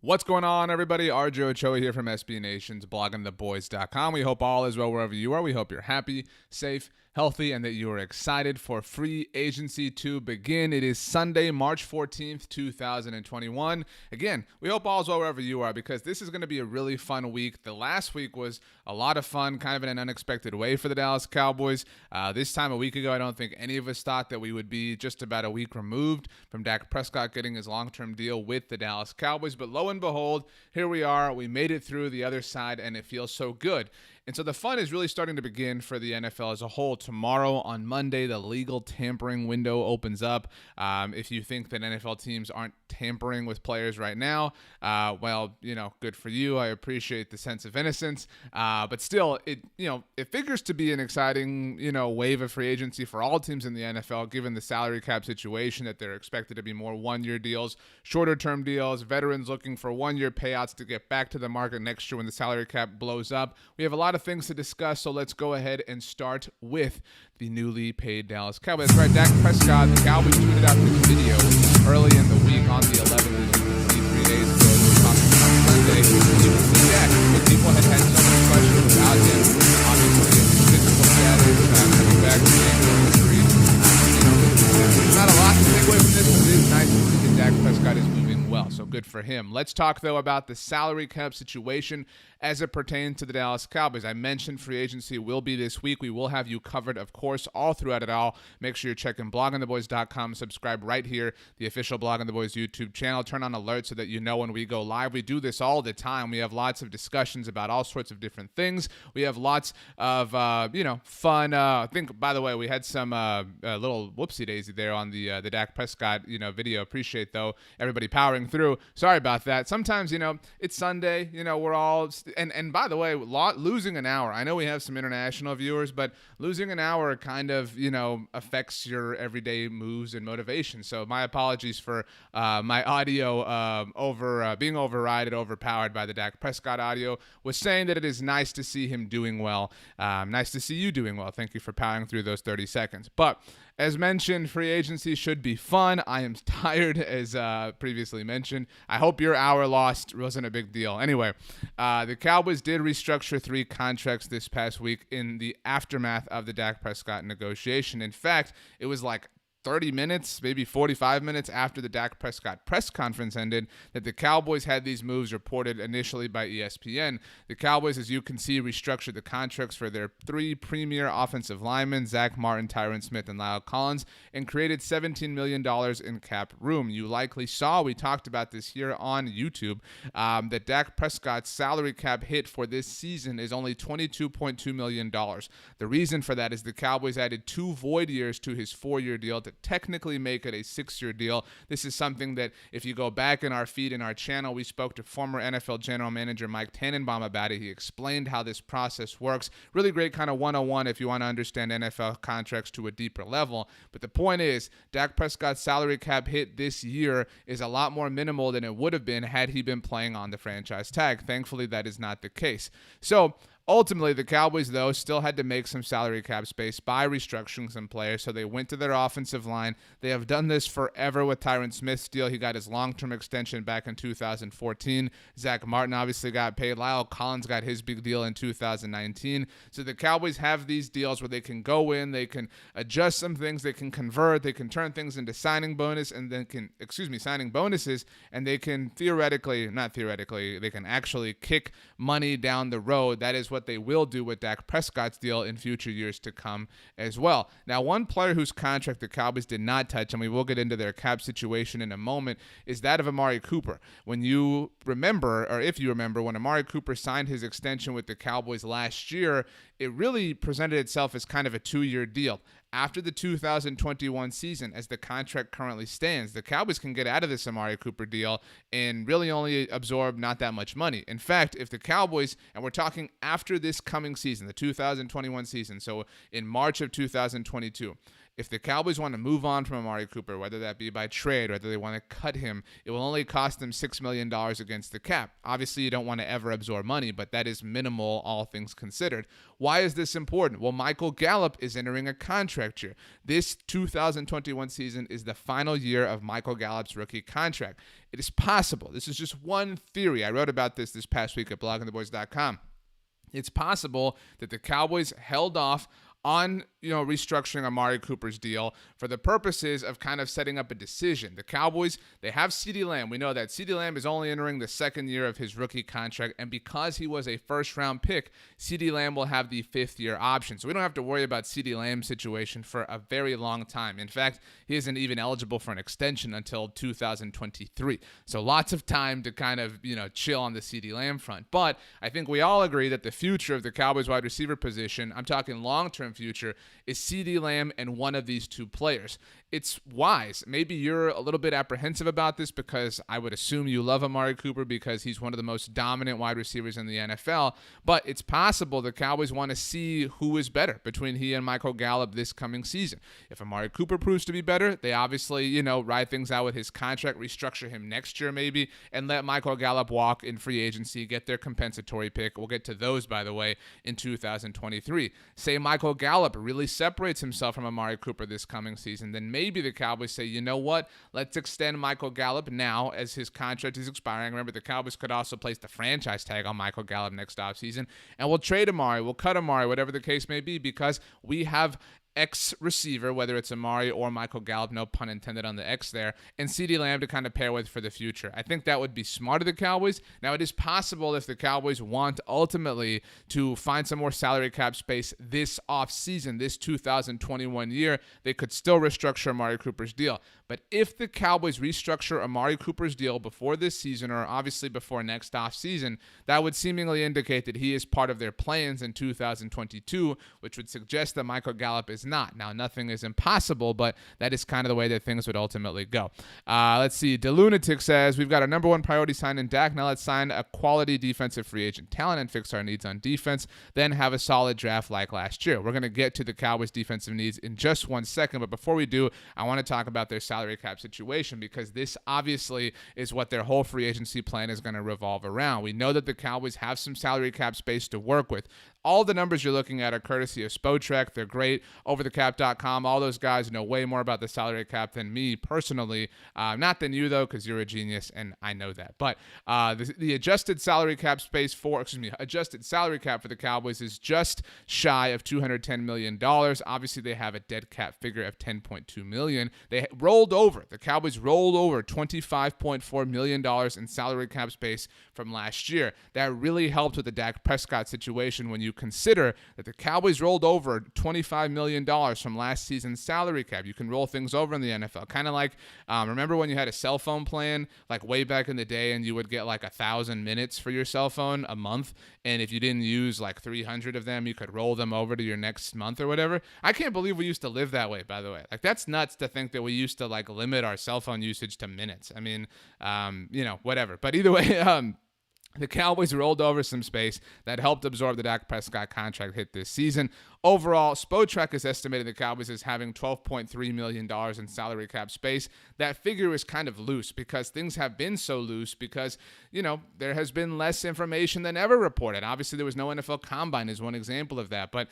What's going on, everybody? RJ Ochoa here from SB Nation's bloggingtheboys.com. We hope all is well wherever you are. We hope you're happy, safe, healthy, and that you are excited for free agency to begin. It is Sunday, March 14th, 2021. Again, we hope all is well wherever you are because this is going to be a really fun week. The last week was a lot of fun, kind of in an unexpected way for the Dallas Cowboys. This time a week ago, I don't think any of us thought that we would be just about a week removed from Dak Prescott getting his long-term deal with the Dallas Cowboys. But lo and behold, here we are. We made it through the other side, and it feels so good. And so the fun is really starting to begin for the NFL as a whole. Tomorrow on Monday, the legal tampering window opens up. If you think that NFL teams aren't tampering with players right now, well, good for you. I appreciate the sense of innocence. But still, it figures to be an exciting, wave of free agency for all teams in the NFL, given the salary cap situation that they're expected to be more one-year deals, shorter-term deals, veterans looking for one-year payouts to get back to the market next year when the salary cap blows up. We have a lot of things to discuss, so let's go ahead and start with the newly paid Dallas Cowboys. That's right, Dak Prescott, the Cowboys tweeted out this video early in the week on the 11th, as you can see, 3 days ago. We were talking on Sunday. You can see Dak, but people had so much questions about him. Obviously, his physical status, coming back from the ankle injury. There's not a lot to take away from this, but it is nice to see that Dak Prescott is moving well, so good for him. Let's talk, though, about the salary cap situation as it pertains to the Dallas Cowboys. I mentioned free agency will be this week. We will have you covered, of course, all throughout it all. Make sure you're checking bloggingtheboys.com. Subscribe right here, the official Blogging the Boys YouTube channel. Turn on alerts so that you know when we go live. We do this all the time. We have lots of discussions about all sorts of different things. We have lots of, fun. I think, by the way, we had some little whoopsie-daisy there on the Dak Prescott, video. Appreciate, though, everybody powering through. Sorry about that. Sometimes, it's Sunday. We're all... And by the way, losing an hour, I know we have some international viewers, but losing an hour kind of, affects your everyday moves and motivation. So my apologies for my audio being overpowered by the Dak Prescott audio. Was saying that it is nice to see him doing well. Nice to see you doing well. Thank you for powering through those 30 seconds. But as mentioned, free agency should be fun. I am tired, as previously mentioned. I hope your hour lost wasn't a big deal. Anyway, the Cowboys did restructure 3 contracts this past week in the aftermath of the Dak Prescott negotiation. In fact, it was like 30 minutes, maybe 45 minutes after the Dak Prescott press conference ended that the Cowboys had these moves reported initially by ESPN. The Cowboys, as you can see, restructured the contracts for their 3 premier offensive linemen, Zach Martin, Tyron Smith, and Lyle Collins, and created $17 million in cap room. You likely saw, we talked about this here on YouTube, that Dak Prescott's salary cap hit for this season is only $22.2 million. The reason for that is the Cowboys added 2 void years to his 4-year deal to technically make it a 6-year deal. This is something that if you go back in our feed in our channel, we spoke to former NFL general manager Mike Tannenbaum about it. He explained how this process works. Really great kind of 101 if you want to understand NFL contracts to a deeper level. But the point is, Dak Prescott's salary cap hit this year is a lot more minimal than it would have been had he been playing on the franchise tag. Thankfully, that is not the case. So ultimately, the Cowboys, though, still had to make some salary cap space by restructuring some players, so they went to their offensive line. They have done this forever with Tyron Smith's deal. He got his long-term extension back in 2014. Zach Martin obviously got paid. Lyle Collins got his big deal in 2019. So the Cowboys have these deals where they can go in, they can adjust some things, they can convert, they can turn things into signing bonuses, and they can they can actually kick money down the road. That is what they will do with Dak Prescott's deal in future years to come as well. Now, one player whose contract the Cowboys did not touch, and we will get into their cap situation in a moment, is that of Amari Cooper. When you remember, or if you remember, when Amari Cooper signed his extension with the Cowboys last year, it really presented itself as kind of a 2-year deal. After the 2021 season, as the contract currently stands, the Cowboys can get out of this Amari Cooper deal and really only absorb not that much money. In fact, if the Cowboys, and we're talking after this coming season, the 2021 season, so in March of 2022, If the Cowboys want to move on from Amari Cooper, whether that be by trade, whether they want to cut him, it will only cost them $6 million against the cap. Obviously, you don't want to ever absorb money, but that is minimal, all things considered. Why is this important? Well, Michael Gallup is entering a contract year. This 2021 season is the final year of Michael Gallup's rookie contract. It is possible. This is just one theory. I wrote about this past week at bloggingtheboys.com. It's possible that the Cowboys held off on restructuring Amari Cooper's deal for the purposes of kind of setting up a decision. The Cowboys, they have CeeDee Lamb. We know that CeeDee Lamb is only entering the second year of his rookie contract, and because he was a first-round pick, CeeDee Lamb will have the fifth-year option. So we don't have to worry about CeeDee Lamb's situation for a very long time. In fact, he isn't even eligible for an extension until 2023. So lots of time to kind of, chill on the CeeDee Lamb front. But I think we all agree that the future of the Cowboys wide receiver position, I'm talking long-term future, is CeeDee Lamb and one of these two players. It's wise. Maybe you're a little bit apprehensive about this because I would assume you love Amari Cooper because he's one of the most dominant wide receivers in the NFL, but it's possible the Cowboys want to see who is better between he and Michael Gallup this coming season. If Amari Cooper proves to be better, they obviously, ride things out with his contract, restructure him next year maybe, and let Michael Gallup walk in free agency, get their compensatory pick. We'll get to those, by the way, in 2023. Say Michael Gallup really separates himself from Amari Cooper this coming season, then maybe the Cowboys say, you know what, let's extend Michael Gallup now as his contract is expiring. Remember, the Cowboys could also place the franchise tag on Michael Gallup next offseason, and we'll trade Amari, we'll cut Amari, whatever the case may be, because we have X receiver, whether it's Amari or Michael Gallup, no pun intended on the X there, and CeeDee Lamb to kind of pair with for the future. I think that would be smart of the Cowboys. Now, it is possible if the Cowboys want ultimately to find some more salary cap space this offseason, this 2021 year, they could still restructure Amari Cooper's deal. But if the Cowboys restructure Amari Cooper's deal before this season, or obviously before next offseason, that would seemingly indicate that he is part of their plans in 2022, which would suggest that Michael Gallup is not. Now, nothing is impossible, but that is kind of the way that things would ultimately go. Let's see. DeLunatic says, we've got our number one priority sign in Dak. Now let's sign a quality defensive free agent talent and fix our needs on defense, then have a solid draft like last year. We're going to get to the Cowboys' defensive needs in just 1 second, but before we do, I want to talk about their salary cap situation, because this obviously is what their whole free agency plan is going to revolve around. We know that the Cowboys have some salary cap space to work with. All the numbers you're looking at are courtesy of Spotrac. They're great. Overthecap.com. All those guys know way more about the salary cap than me personally. Not than you, though, because you're a genius, and I know that. But the adjusted salary cap adjusted salary cap for the Cowboys is just shy of $210 million. Obviously, they have a dead cap figure of $10.2 million. The Cowboys rolled over $25.4 million in salary cap space from last year. That really helped with the Dak Prescott situation when you consider that the Cowboys rolled over $25 million from last season's salary cap. You can roll things over in the NFL. Kind of like, remember when you had a cell phone plan, like way back in the day, and you would get like 1,000 minutes for your cell phone a month, and if you didn't use like 300 of them, you could roll them over to your next month or whatever. I can't believe we used to live that way, by the way. Like, that's nuts to think that we used to like limit our cell phone usage to minutes. I mean, whatever. But either way, the Cowboys rolled over some space that helped absorb the Dak Prescott contract hit this season. Overall, Spotrac has estimated the Cowboys as having $12.3 million in salary cap space. That figure is kind of loose because things have been so loose because, there has been less information than ever reported. Obviously, there was no NFL Combine is one example of that. But,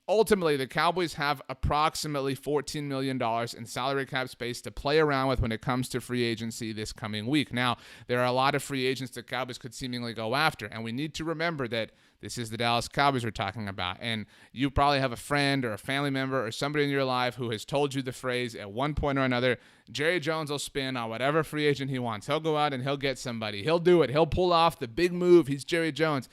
ultimately, the Cowboys have approximately $14 million in salary cap space to play around with when it comes to free agency this coming week. Now, there are a lot of free agents the Cowboys could seemingly go after, and we need to remember that this is the Dallas Cowboys we're talking about, and you probably have a friend or a family member or somebody in your life who has told you the phrase at one point or another, Jerry Jones will spin on whatever free agent he wants. He'll go out and he'll get somebody. He'll do it. He'll pull off the big move. He's Jerry Jones.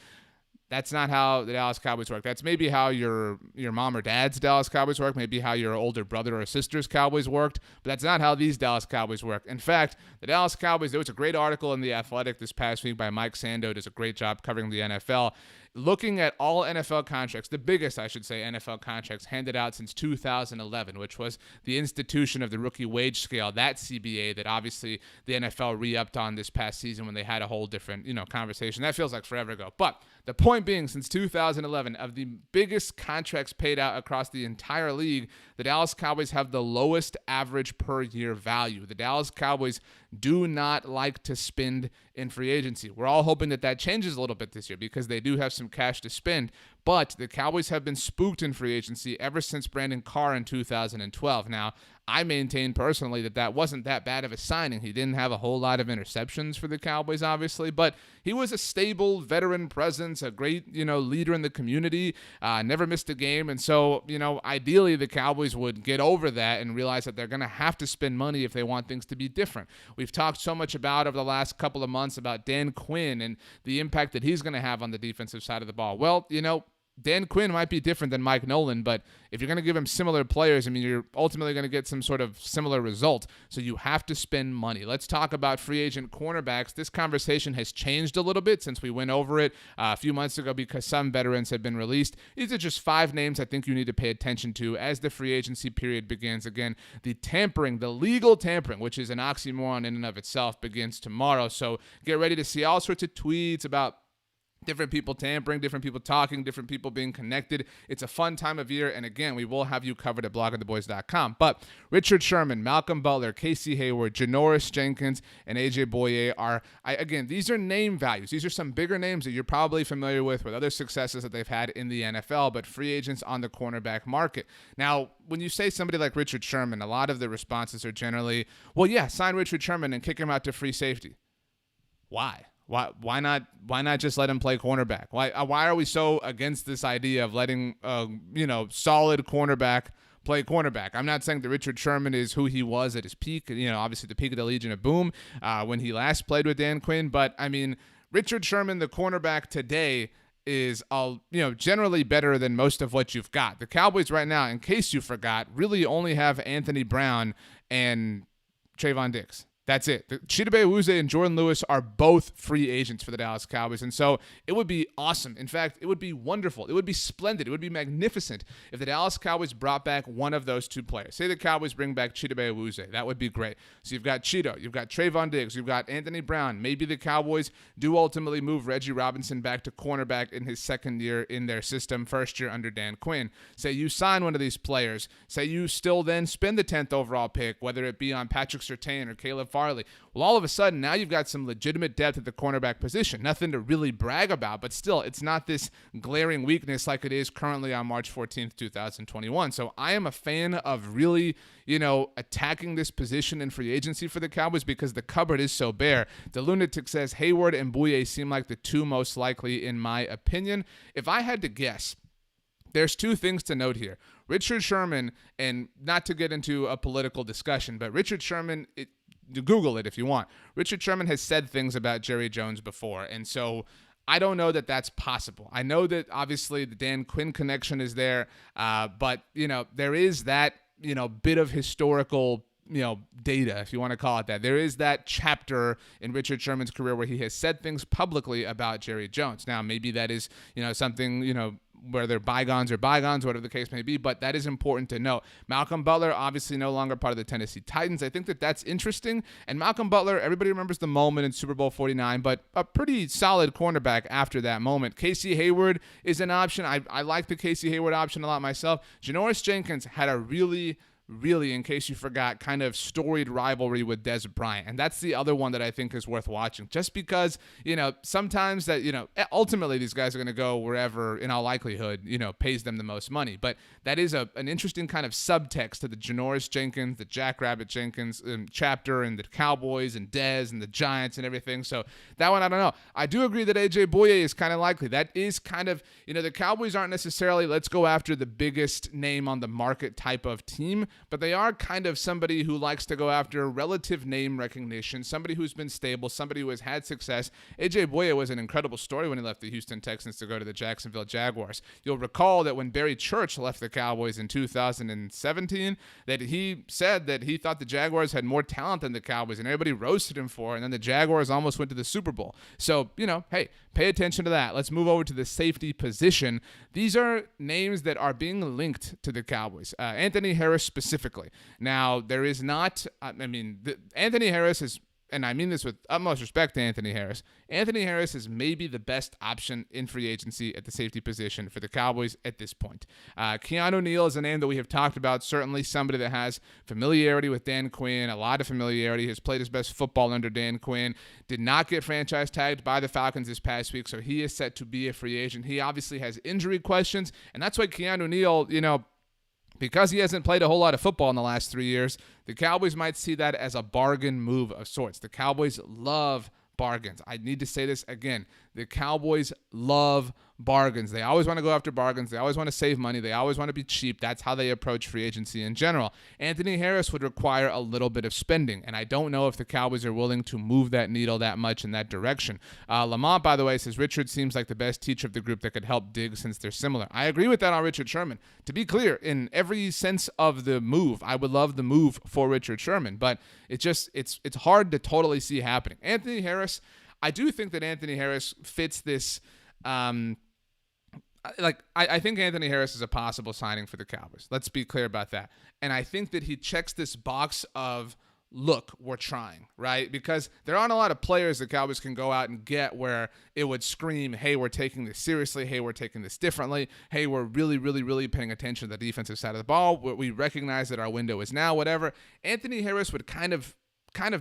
That's not how the Dallas Cowboys work. That's maybe how your mom or dad's Dallas Cowboys work, maybe how your older brother or sister's Cowboys worked, but that's not how these Dallas Cowboys work. In fact, the Dallas Cowboys, there was a great article in The Athletic this past week by Mike Sando, does a great job covering the NFL. looking at all NFL contracts, the biggest, I should say, NFL contracts handed out since 2011, which was the institution of the rookie wage scale, that CBA that obviously the NFL re-upped on this past season when they had a whole different, conversation. That feels like forever ago. But the point being, since 2011, of the biggest contracts paid out across the entire league, the Dallas Cowboys have the lowest average per year value. The Dallas Cowboys do not like to spend in free agency. We're all hoping that changes a little bit this year because they do have some cash to spend, but the Cowboys have been spooked in free agency ever since Brandon Carr in 2012. Now, I maintain personally that wasn't that bad of a signing. He didn't have a whole lot of interceptions for the Cowboys, obviously, but he was a stable veteran presence, a great, leader in the community, never missed a game. And so, ideally the Cowboys would get over that and realize that they're going to have to spend money if they want things to be different. We've talked so much about over the last couple of months about Dan Quinn and the impact that he's going to have on the defensive side of the ball. Well, Dan Quinn might be different than Mike Nolan, but if you're going to give him similar players, you're ultimately going to get some sort of similar result. So you have to spend money. Let's talk about free agent cornerbacks. This conversation has changed a little bit since we went over it a few months ago because some veterans have been released. These are just 5 names I think you need to pay attention to as the free agency period begins. Again, the legal tampering, which is an oxymoron in and of itself, begins tomorrow. So get ready to see all sorts of tweets about different people tampering, different people talking, different people being connected. It's a fun time of year, and again, we will have you covered at bloggingtheboys.com. But Richard Sherman, Malcolm Butler, Casey Hayward, Janoris Jenkins, and AJ Bouye are, these are name values. These are some bigger names that you're probably familiar with other successes that they've had in the NFL, but free agents on the cornerback market. Now, when you say somebody like Richard Sherman, a lot of the responses are generally, well, yeah, sign Richard Sherman and kick him out to free safety. Why? Why not just let him play cornerback? Why are we so against this idea of letting solid cornerback play cornerback? I'm not saying that Richard Sherman is who he was at his peak, obviously the peak of the Legion of Boom when he last played with Dan Quinn, but Richard Sherman, the cornerback today, is generally better than most of what you've got. The Cowboys right now, in case you forgot, really only have Anthony Brown and Trayvon Diggs. That's it. Chidobe Awuzie and Jordan Lewis are both free agents for the Dallas Cowboys, and so it would be awesome. In fact, it would be wonderful. It would be splendid. It would be magnificent if the Dallas Cowboys brought back one of those 2 players. Say the Cowboys bring back Chidobe Awuzie. That would be great. So you've got Chido, you've got Trayvon Diggs, you've got Anthony Brown. Maybe the Cowboys do ultimately move Reggie Robinson back to cornerback in his second year in their system, first year under Dan Quinn. Say you sign one of these players. Say you still then spend the 10th overall pick, whether it be on Patrick Surtain or Caleb Farley. Well, all of a sudden, now you've got some legitimate depth at the cornerback position. Nothing to really brag about, but still, it's not this glaring weakness like it is currently on March 14th, 2021. So I am a fan of really, attacking this position in free agency for the Cowboys because the cupboard is so bare. The Lunatic says Hayward and Bouye seem like the 2 most likely in my opinion. If I had to guess, there's 2 things to note here. Richard Sherman, and not to get into a political discussion, but Richard Sherman, Google it if you want. Richard Sherman has said things about Jerry Jones before, and so I don't know that that's possible. I know that obviously the Dan Quinn connection is there, but there is that bit of historical data, if you want to call it that. There is that chapter in Richard Sherman's career where he has said things publicly about Jerry Jones. Now, maybe that is something whether bygones or bygones, whatever the case may be, but that is important to know. Malcolm Butler, obviously no longer part of the Tennessee Titans. I think that's interesting. And Malcolm Butler, everybody remembers the moment in Super Bowl 49, but a pretty solid cornerback after that moment. Casey Hayward is an option. I like the Casey Hayward option a lot myself. Janoris Jenkins had a really, in case you forgot, kind of storied rivalry with Des Bryant. And that's the other one that I think is worth watching. Just because, sometimes that, ultimately these guys are going to go wherever, in all likelihood, pays them the most money. But that is an interesting kind of subtext to the Janoris Jenkins, the Jackrabbit Jenkins chapter, and the Cowboys and Dez and the Giants and everything. So that one, I don't know. I do agree that AJ Bouye is kind of likely. That is kind of, the Cowboys aren't necessarily, let's go after the biggest name on the market type of team. but they are kind of somebody who likes to go after relative name recognition, somebody who's been stable, somebody who has had success. AJ Boye was an incredible story when he left the Houston Texans to go to the Jacksonville Jaguars. You'll recall that when Barry Church left the Cowboys in 2017, that he said that he thought the Jaguars had more talent than the Cowboys, and everybody roasted him for it, and then the Jaguars almost went to the Super Bowl. So, hey, pay attention to that. Let's move over to the safety position. These are names that are being linked to the Cowboys. Anthony Harris specifically. Now, there is not, Anthony Harris is, and I mean this with utmost respect to Anthony Harris, Anthony Harris is maybe the best option in free agency at the safety position for the Cowboys at this point. Keanu Neal is a name that we have talked about, certainly somebody that has familiarity with Dan Quinn, a lot of familiarity, has played his best football under Dan Quinn, did not get franchise tagged by the Falcons this past week, so he is set to be a free agent. He obviously has injury questions, and that's why Keanu Neal, because he hasn't played a whole lot of football in the last 3 years, the Cowboys might see that as a bargain move of sorts. The Cowboys love bargains. I need to say this again. The Cowboys love bargains. They always want to go after bargains. They always want to save money. They always want to be cheap. That's how they approach free agency in general. Anthony Harris would require a little bit of spending, and I don't know if the Cowboys are willing to move that needle that much in that direction. Lamont, by the way, says Richard seems like the best teacher of the group that could help Diggs since they're similar. I agree with that on Richard Sherman. To be clear, in every sense of the move, I would love the move for Richard Sherman, but it's hard to totally see happening. Anthony Harris, I do think that Anthony Harris fits this. I think Anthony Harris is a possible signing for the Cowboys. Let's be clear about that. And I think that he checks this box of, look, we're trying, right? Because there aren't a lot of players the Cowboys can go out and get where it would scream, hey, we're taking this seriously. Hey, we're taking this differently. Hey, we're really, really, really paying attention to the defensive side of the ball. We recognize that our window is now, whatever. Anthony Harris would kind of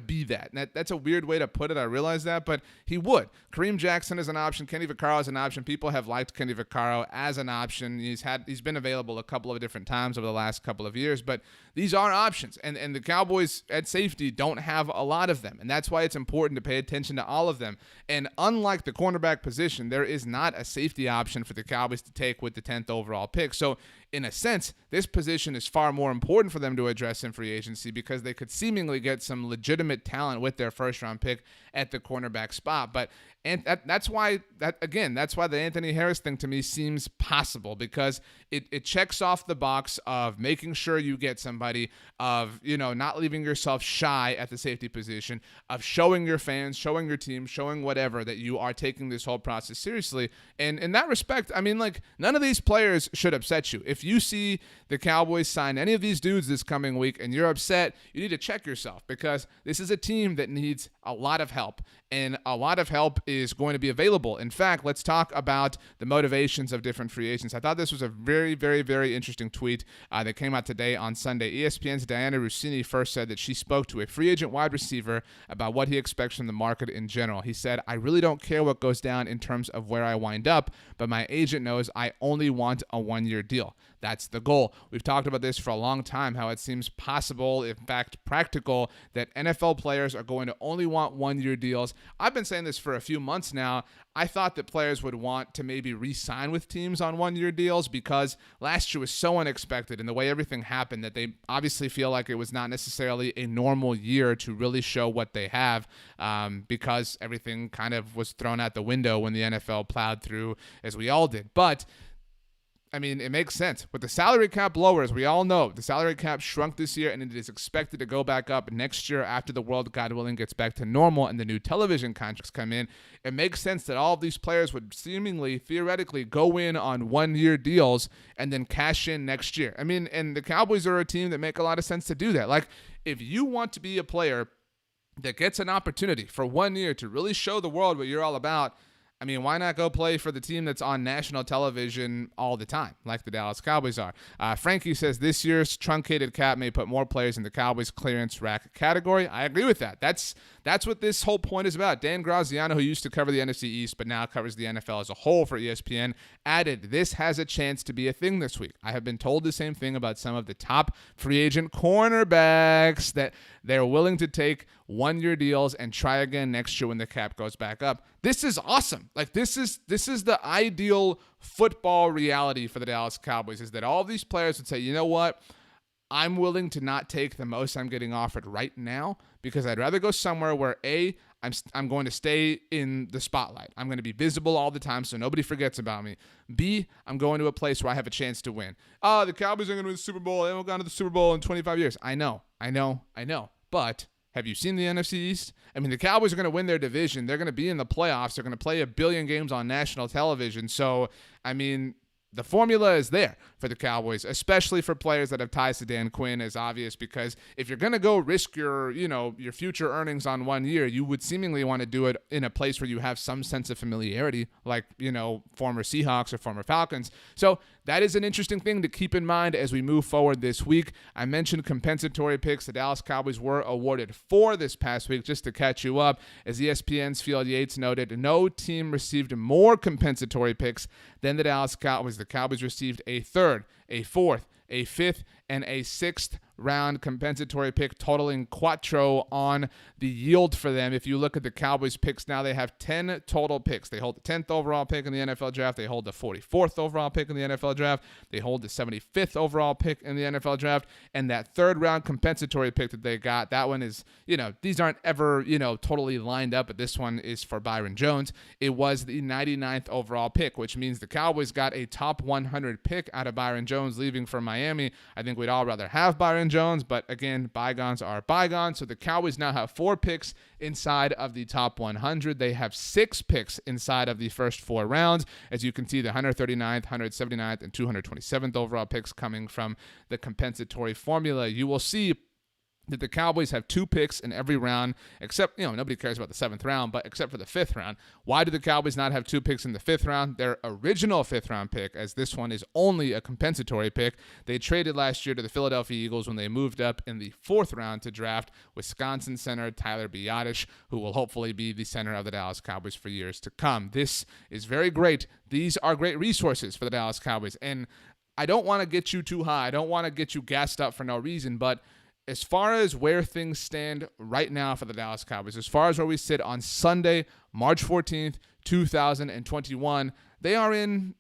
be that. And that's a weird way to put it. I realize that, but he would. Kareem Jackson is an option. Kenny Vaccaro is an option. People have liked Kenny Vaccaro as an option. He's been available a couple of different times over the last couple of years, but these are options. And the Cowboys at safety don't have a lot of them. And that's why it's important to pay attention to all of them. And unlike the cornerback position, there is not a safety option for the Cowboys to take with the 10th overall pick. So in a sense, this position is far more important for them to address in free agency because they could seemingly get some legitimate talent with their first-round pick at the cornerback spot. And that's why the Anthony Harris thing to me seems possible because it checks off the box of making sure you get somebody, of not leaving yourself shy at the safety position, of showing your fans, showing your team, showing whatever that you are taking this whole process seriously. And in that respect, none of these players should upset you. If you see the Cowboys sign any of these dudes this coming week and you're upset, you need to check yourself because this is a team that needs a lot of help, and a lot of help is going to be available. In fact, let's talk about the motivations of different free agents. I thought this was a very, very, very interesting tweet that came out today on Sunday. ESPN's Diana Rossini first said that she spoke to a free agent wide receiver about what he expects from the market in general. He said, "I really don't care what goes down in terms of where I wind up, but my agent knows I only want a one-year deal. That's the goal." We've talked about this for a long time, how it seems possible, in fact practical, that NFL players are going to only want one-year deals. I've been saying this for a few months now. I thought that players would want to maybe re-sign with teams on one-year deals because last year was so unexpected and the way everything happened that they obviously feel like it was not necessarily a normal year to really show what they have because everything kind of was thrown out the window when the NFL plowed through, as we all did. But it makes sense. With the salary cap lower, as we all know, the salary cap shrunk this year, and it is expected to go back up next year after the world, God willing, gets back to normal and the new television contracts come in. It makes sense that all of these players would seemingly, theoretically, go in on one-year deals and then cash in next year. And the Cowboys are a team that make a lot of sense to do that. Like, if you want to be a player that gets an opportunity for 1 year to really show the world what you're all about, why not go play for the team that's on national television all the time, like the Dallas Cowboys are? Frankie says this year's truncated cap may put more players in the Cowboys clearance rack category. I agree with that. That's what this whole point is about. Dan Graziano, who used to cover the NFC East but now covers the NFL as a whole for ESPN, added, "This has a chance to be a thing this week. I have been told the same thing about some of the top free agent cornerbacks, that they're willing to take one-year deals and try again next year when the cap goes back up." This is awesome. Like, this is the ideal football reality for the Dallas Cowboys, is that all these players would say, you know what? I'm willing to not take the most I'm getting offered right now because I'd rather go somewhere where I'm going to stay in the spotlight. I'm going to be visible all the time so nobody forgets about me. B, I'm going to a place where I have a chance to win. Oh, the Cowboys are going to win the Super Bowl. They haven't gone to the Super Bowl in 25 years. I know. But have you seen the NFC East? I mean, the Cowboys are going to win their division. They're going to be in the playoffs. They're going to play 1 billion games on national television. So, I mean, the formula is there for the Cowboys, especially for players that have ties to Dan Quinn, is obvious, because if you're going to go risk your future earnings on 1 year, you would seemingly want to do it in a place where you have some sense of familiarity, like, former Seahawks or former Falcons. So that is an interesting thing to keep in mind as we move forward this week. I mentioned compensatory picks. The Dallas Cowboys were awarded 4 this past week, just to catch you up. As ESPN's Field Yates noted, no team received more compensatory picks than the Dallas Cowboys. The Cowboys received a 3rd, a 4th, a 5th, and a 6th round compensatory pick, totaling quattro on the yield for them. If you look at the Cowboys picks now, they have 10 total picks. They hold the 10th overall pick in the NFL draft. They hold the 44th overall pick in the NFL draft. They hold the 75th overall pick in the NFL draft. And that 3rd round compensatory pick that they got, that one is, these aren't ever, totally lined up, but this one is for Byron Jones. It was the 99th overall pick, which means the Cowboys got a top 100 pick out of Byron Jones leaving for Miami. I think we'd all rather have Byron Jones, but again, bygones are bygones. So the Cowboys now have 4 picks inside of the top 100. They have 6 picks inside of the first 4 rounds. As you can see, the 139th, 179th, and 227th overall picks coming from the compensatory formula. You will see that the Cowboys have 2 picks in every round, except, nobody cares about the 7th round, but except for the 5th round. Why do the Cowboys not have 2 picks in the 5th round? Their original 5th round pick, as this one is only a compensatory pick, they traded last year to the Philadelphia Eagles when they moved up in the 4th round to draft Wisconsin center Tyler Biadasz, who will hopefully be the center of the Dallas Cowboys for years to come. This is very great. These are great resources for the Dallas Cowboys, and I don't want to get you too high. I don't want to get you gassed up for no reason, but as far as where things stand right now for the Dallas Cowboys, as far as where we sit on Sunday, March 14th, 2021, they're in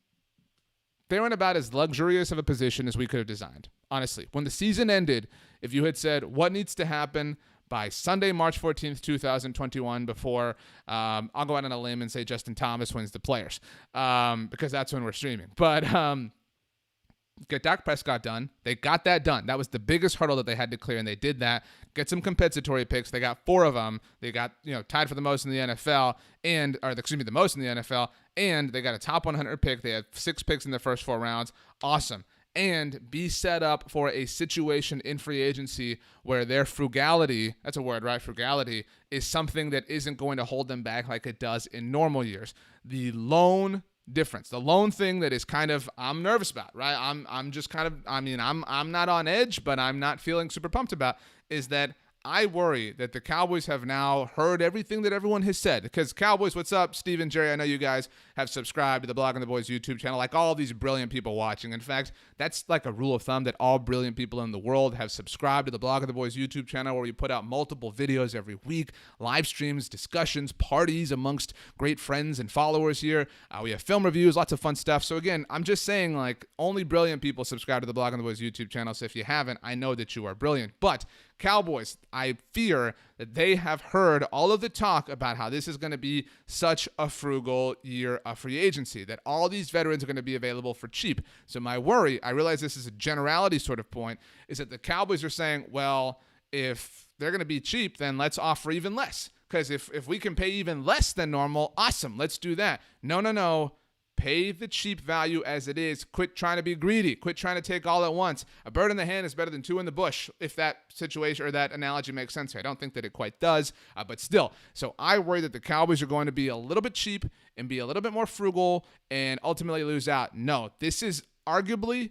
about as luxurious of a position as we could have designed. Honestly, when the season ended, if you had said what needs to happen by Sunday, March 14th, 2021, before I'll go out on a limb and say Justin Thomas wins the players, because that's when we're streaming. But get Dak Prescott done. They got that done. That was the biggest hurdle that they had to clear, and they did that. Get some compensatory picks. They got 4 of them. They got, tied for the most in the NFL, the most in the NFL, and they got a top 100 pick. They had 6 picks in the first 4 rounds. Awesome. And be set up for a situation in free agency where their frugality, that's a word, right? Frugality is something that isn't going to hold them back like it does in normal years. The lone difference, the lone thing that is kind of I'm nervous about, right? I'm just kind of, I'm not on edge, but I'm not feeling super pumped about, is that I worry that the Cowboys have now heard everything that everyone has said. Because Cowboys, what's up? Steve and Jerry, I know you guys have subscribed to the Blog on the Boys YouTube channel, like all these brilliant people watching. In fact, that's like a rule of thumb that all brilliant people in the world have subscribed to the Blog on the Boys YouTube channel, where we put out multiple videos every week, live streams, discussions, parties amongst great friends and followers here. We have film reviews, lots of fun stuff. So again, I'm just saying, like, only brilliant people subscribe to the Blog on the Boys YouTube channel. So if you haven't, I know that you are brilliant. But Cowboys, I fear that they have heard all of the talk about how this is going to be such a frugal year of free agency, that all these veterans are going to be available for cheap. So my worry, I realize this is a generality sort of point, is that the Cowboys are saying, well, if they're going to be cheap, then let's offer even less. Because if we can pay even less than normal, awesome, let's do that. No. Pay the cheap value as it is. Quit trying to be greedy. Quit trying to take all at once. A bird in the hand is better than 2 in the bush, if that situation or that analogy makes sense. I don't think that it quite does, but still. So I worry that the Cowboys are going to be a little bit cheap and be a little bit more frugal and ultimately lose out. No, this is arguably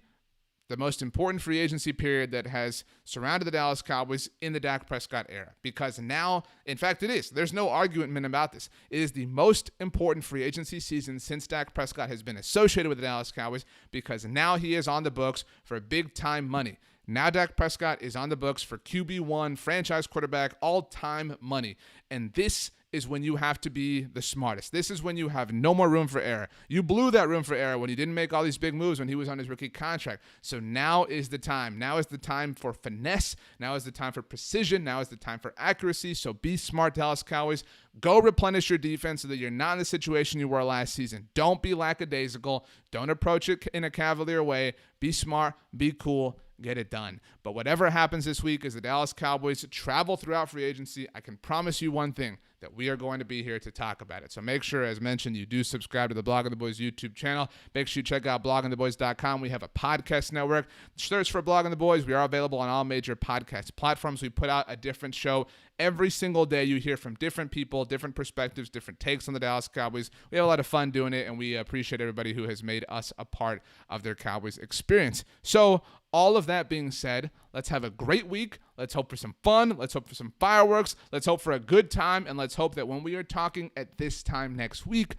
the most important free agency period that has surrounded the Dallas Cowboys in the Dak Prescott era. Because now, in fact, it is. There's no argument about this. It is the most important free agency season since Dak Prescott has been associated with the Dallas Cowboys, because now he is on the books for big-time money. Now Dak Prescott is on the books for QB1, franchise quarterback, all-time money. And this is when you have to be the smartest. This is when you have no more room for error. You blew that room for error when he didn't make all these big moves when he was on his rookie contract. So now is the time. Now is the time for finesse. Now is the time for precision. Now is the time for accuracy. So be smart, Dallas Cowboys. Go replenish your defense so that you're not in the situation you were last season. Don't be lackadaisical. Don't approach it in a cavalier way. Be smart. Be cool. Get it done. But whatever happens this week as the Dallas Cowboys travel throughout free agency, I can promise you one thing, that we are going to be here to talk about it. So make sure, as mentioned, you do subscribe to the Blogging the Boys YouTube channel. Make sure you check out bloggingtheboys.com. We have a podcast network. Search for Blogging the Boys. We are available on all major podcast platforms. We put out a different show every single day. You hear from different people, different perspectives, different takes on the Dallas Cowboys. We have a lot of fun doing it, and we appreciate everybody who has made us a part of their Cowboys experience. So all of that being said, let's have a great week. Let's hope for some fun. Let's hope for some fireworks. Let's hope for a good time. And let's hope that when we are talking at this time next week,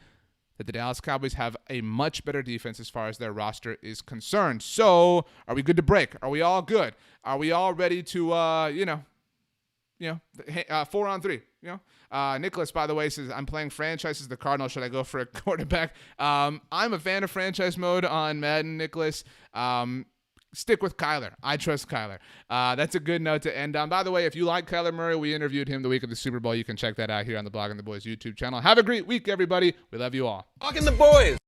that the Dallas Cowboys have a much better defense as far as their roster is concerned. So are we good to break? Are we all good? Are we all ready to, 4-on-3, Nicholas, by the way, says, I'm playing franchise as the Cardinals. Should I go for a quarterback? I'm a fan of franchise mode on Madden, Nicholas. Stick with Kyler. I trust Kyler. That's a good note to end on. By the way, if you like Kyler Murray, we interviewed him the week of the Super Bowl. You can check that out here on the Blogging the Boys YouTube channel. Have a great week, everybody. We love you all. Blogging the Boys.